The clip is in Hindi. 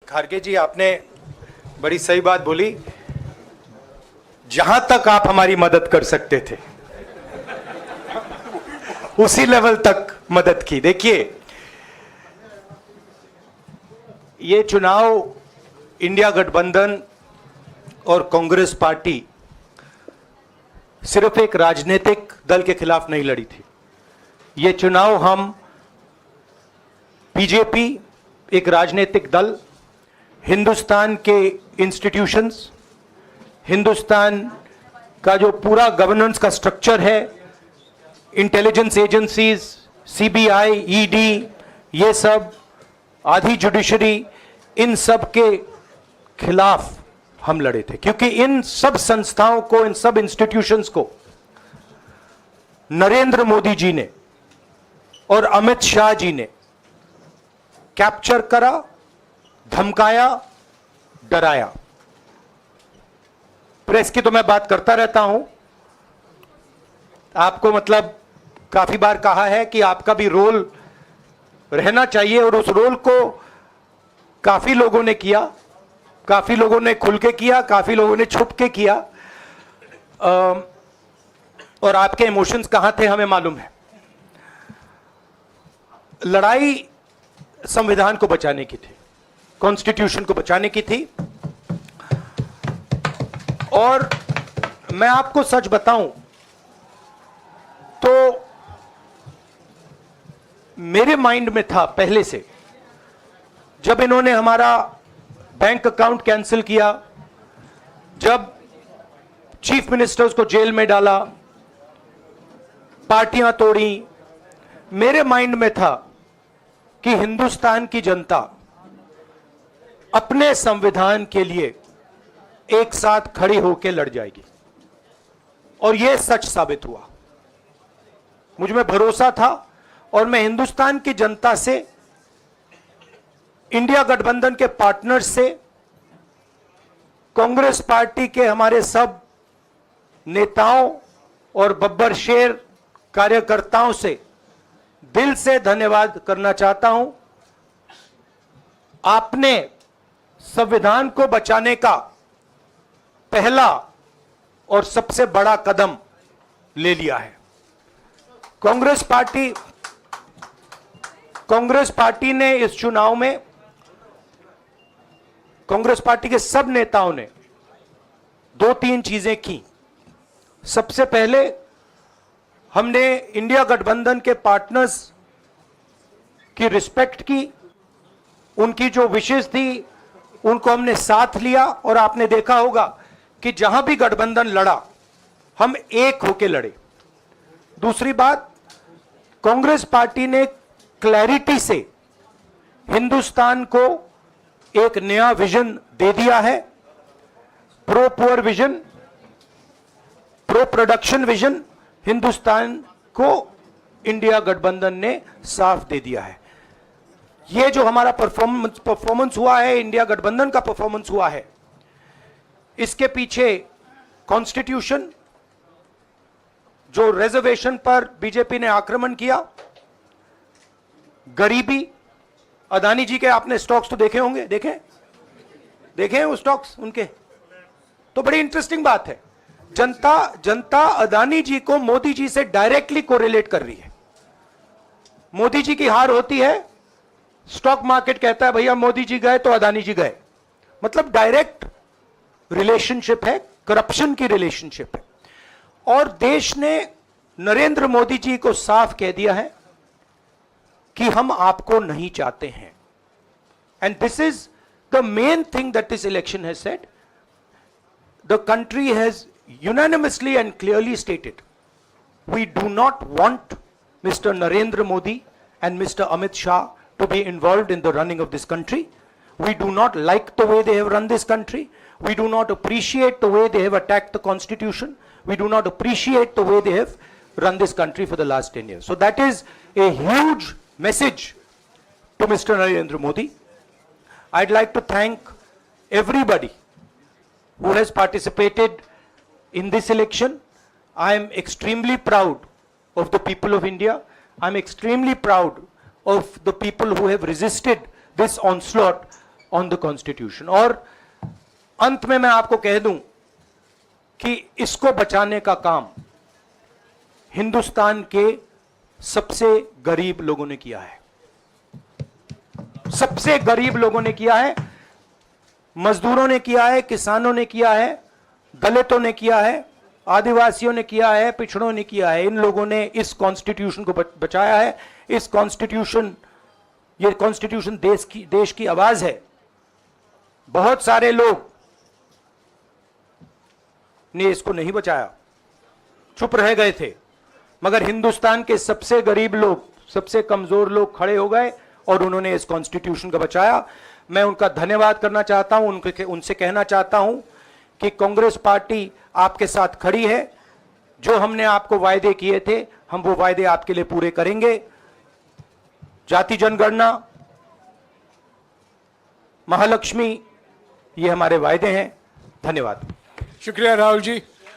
खारगे जी, आपने बड़ी सही बात बोली। जहां तक आप हमारी मदद कर सकते थे उसी लेवल तक मदद की। देखिए, ये चुनाव इंडिया गठबंधन और कांग्रेस पार्टी सिर्फ एक राजनीतिक दल के खिलाफ नहीं लड़ी थी। ये चुनाव हम बीजेपी, एक राजनीतिक दल, हिंदुस्तान के इंस्टीट्यूशंस, हिंदुस्तान का जो पूरा गवर्नेंस का स्ट्रक्चर है, इंटेलिजेंस एजेंसीज, सीबीआई, ईडी, ये सब, आधी जुडिशरी, इन सब के खिलाफ हम लड़े थे। क्योंकि इन सब संस्थाओं को, इन सब इंस्टीट्यूशंस को नरेंद्र मोदी जी ने और अमित शाह जी ने कैप्चर करा, धमकाया, डराया। प्रेस की तो मैं बात करता रहता हूं, आपको मतलब काफी बार कहा है कि आपका भी रोल रहना चाहिए, और उस रोल को काफी लोगों ने किया, काफी लोगों ने खुल के किया, काफी लोगों ने छुप के किया, और आपके इमोशंस कहां थे हमें मालूम है। लड़ाई संविधान को बचाने की थी, कॉन्स्टिट्यूशन को बचाने की थी। और मैं आपको सच बताऊं तो मेरे माइंड में था पहले से, जब इन्होंने हमारा बैंक अकाउंट कैंसिल किया, जब चीफ मिनिस्टर्स को जेल में डाला, पार्टियां तोड़ी, मेरे माइंड में था कि हिंदुस्तान की जनता अपने संविधान के लिए एक साथ खड़ी होकर लड़ जाएगी। और यह सच साबित हुआ। मुझ में भरोसा था, और मैं हिंदुस्तान की जनता से, इंडिया गठबंधन के पार्टनर्स से, कांग्रेस पार्टी के हमारे सब नेताओं और बब्बर शेर कार्यकर्ताओं से दिल से धन्यवाद करना चाहता हूं। आपने संविधान को बचाने का पहला और सबसे बड़ा कदम ले लिया है। कांग्रेस पार्टी ने इस चुनाव में, कांग्रेस पार्टी के सब नेताओं ने 2-3 चीजें की। सबसे पहले हमने इंडिया गठबंधन के पार्टनर्स की रिस्पेक्ट की, उनकी जो विशेष थी उनको हमने साथ लिया, और आपने देखा होगा कि जहां भी गठबंधन लड़ा हम एक होकर लड़े। दूसरी बात, कांग्रेस पार्टी ने क्लैरिटी से हिंदुस्तान को एक नया विजन दे दिया है, pro poor vision, pro production vision Hindustan को इंडिया गठबंधन ने साफ दे दिया है। यह जो हमारा परफॉर्मेंस हुआ है, इंडिया गठबंधन का परफॉर्मेंस हुआ है, इसके पीछे कॉन्स्टिट्यूशन, जो रिजर्वेशन पर बीजेपी ने आक्रमण किया, गरीबी, अदानी जी के आपने स्टॉक्स तो देखे होंगे, देखे हैं वो स्टॉक्स उनके, तो बड़ी इंटरेस्टिंग बात है। जनता अदानी जी को मोदी जी से डायरेक्टली कोरिलेट कर रही है। मोदी जी की हार होती है, स्टॉक मार्केट कहता है भैया मोदी जी गए तो अदानी जी गए। मतलब डायरेक्ट रिलेशनशिप है, करप्शन की रिलेशनशिप है। और देश ने नरेंद्र मोदी जी को साफ कह दिया है कि हम आपको नहीं चाहते हैं। And this is the main thing that this election has said. The country has unanimously and clearly stated, we do not want Mr. Narendra Modi and Mr. Amit Shah to be involved in the running of this country. We do not like the way they have run this country. We do not appreciate the way they have attacked the constitution. We do not appreciate the way they have run this country for the last 10 years. So that is a huge message to Mr. Narendra Modi. I'd like to thank everybody who has participated in this election. I am extremely proud of the people of India. I'm extremely proud of the people who have resisted this onslaught on the constitution. और अंत में मैं आपको कह दूं कि इसको बचाने का काम हिंदुस्तान के सबसे गरीब लोगों ने किया है, सबसे गरीब लोगों ने किया है। मजदूरों ने किया है, किसानों ने किया है, दलितों ने किया है, आदिवासियों ने किया है, पिछड़ों ने किया है। इन लोगों ने इस कॉन्स्टिट्यूशन को बचाया है। इस कॉन्स्टिट्यूशन, ये कॉन्स्टिट्यूशन देश की आवाज है। बहुत सारे लोग ने इसको नहीं बचाया, चुप रह गए थे, मगर हिंदुस्तान के सबसे गरीब लोग, सबसे कमजोर लोग खड़े हो गए और उन्होंने इस कॉन्स्टिट्यूशन को बचाया। मैं उनका धन्यवाद करना चाहता हूं, उनसे कहना चाहता हूं कि कांग्रेस पार्टी आपके साथ खड़ी है। जो हमने आपको वायदे किए थे, हम वो वायदे आपके लिए पूरे करेंगे। जाति जनगणना, महालक्ष्मी, ये हमारे वायदे हैं। धन्यवाद। शुक्रिया राहुल जी।